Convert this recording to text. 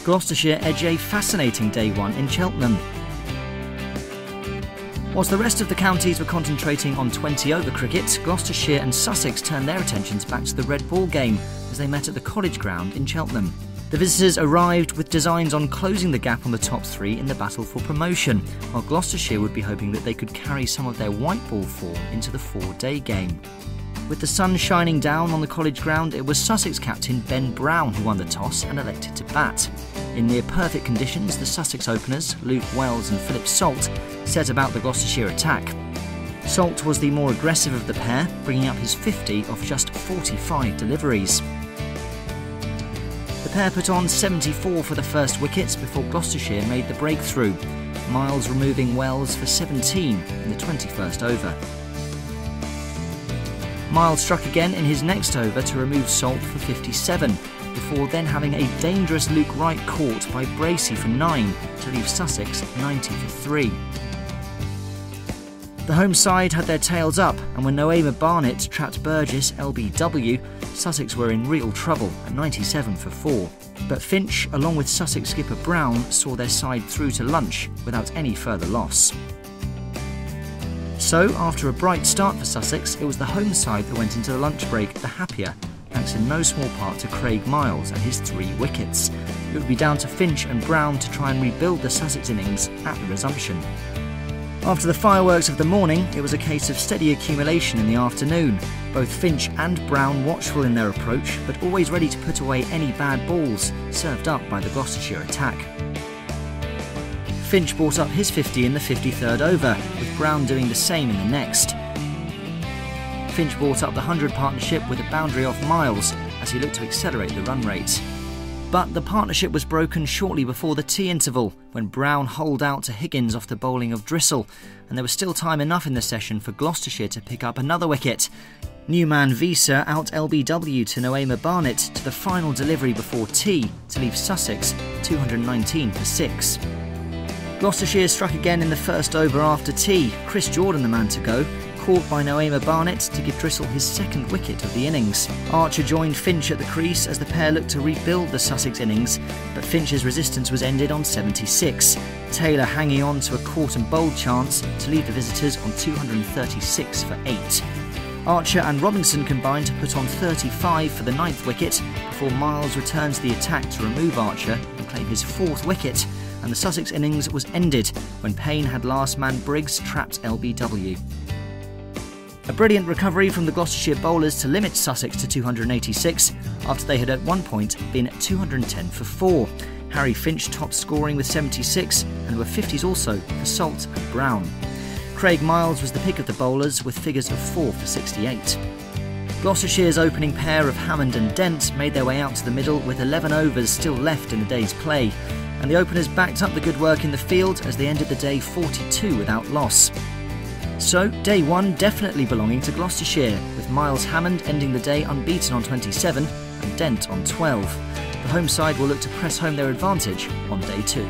Gloucestershire edge a fascinating day one in Cheltenham. Whilst the rest of the counties were concentrating on 20-over cricket, Gloucestershire and Sussex turned their attentions back to the red ball game as they met at the College Ground in Cheltenham. The visitors arrived with designs on closing the gap on the top three in the battle for promotion, while Gloucestershire would be hoping that they could carry some of their white ball form into the four-day game. With the sun shining down on the College Ground, it was Sussex captain Ben Brown who won the toss and elected to bat. In near-perfect conditions, the Sussex openers, Luke Wells and Philip Salt, set about the Gloucestershire attack. Salt was the more aggressive of the pair, bringing up his 50 off just 45 deliveries. The pair put on 74 for the first wickets before Gloucestershire made the breakthrough, Miles removing Wells for 17 in the 21st over. Miles struck again in his next over to remove Salt for 57, before then having a dangerous Luke Wright caught by Bracey for 9 to leave Sussex 90 for 3. The home side had their tails up, and when Noema Barnett trapped Burgess LBW, Sussex were in real trouble at 97 for 4. But Finch, along with Sussex skipper Brown, saw their side through to lunch without any further loss. So, after a bright start for Sussex, it was the home side that went into the lunch break the happier, thanks in no small part to Craig Miles and his 3 wickets. It would be down to Finch and Brown to try and rebuild the Sussex innings at the resumption. After the fireworks of the morning, it was a case of steady accumulation in the afternoon. Both Finch and Brown watchful in their approach, but always ready to put away any bad balls served up by the Gloucestershire attack. Finch brought up his 50 in the 53rd over, with Brown doing the same in the next. Finch brought up the 100 partnership with a boundary off Miles as he looked to accelerate the run rate. But the partnership was broken shortly before the tea interval, when Brown holed out to Higgins off the bowling of Drissel, and there was still time enough in the session for Gloucestershire to pick up another wicket. Newman Visa out LBW to Noema Barnett to the final delivery before tea to leave Sussex 219 for 6. Gloucestershire struck again in the first over after tea, Chris Jordan the man to go, caught by Noema Barnett to give Drissel his second wicket of the innings. Archer joined Finch at the crease as the pair looked to rebuild the Sussex innings, but Finch's resistance was ended on 76. Taylor hanging on to a caught and bowled chance to leave the visitors on 236 for 8. Archer and Robinson combined to put on 35 for the 9th wicket before Miles returned to the attack to remove Archer and claim his 4th wicket, and the Sussex innings was ended when Payne had last man Briggs trapped LBW. A brilliant recovery from the Gloucestershire bowlers to limit Sussex to 286 after they had at one point been at 210 for 4. Harry Finch topped scoring with 76, and there were 50s also for Salt and Brown. Craig Miles was the pick of the bowlers with figures of 4 for 68. Gloucestershire's opening pair of Hammond and Dent made their way out to the middle with 11 overs still left in the day's play, and the openers backed up the good work in the field as they ended the day 42 without loss. So, day one definitely belonging to Gloucestershire, with Miles Hammond ending the day unbeaten on 27 and Dent on 12. The home side will look to press home their advantage on day 2.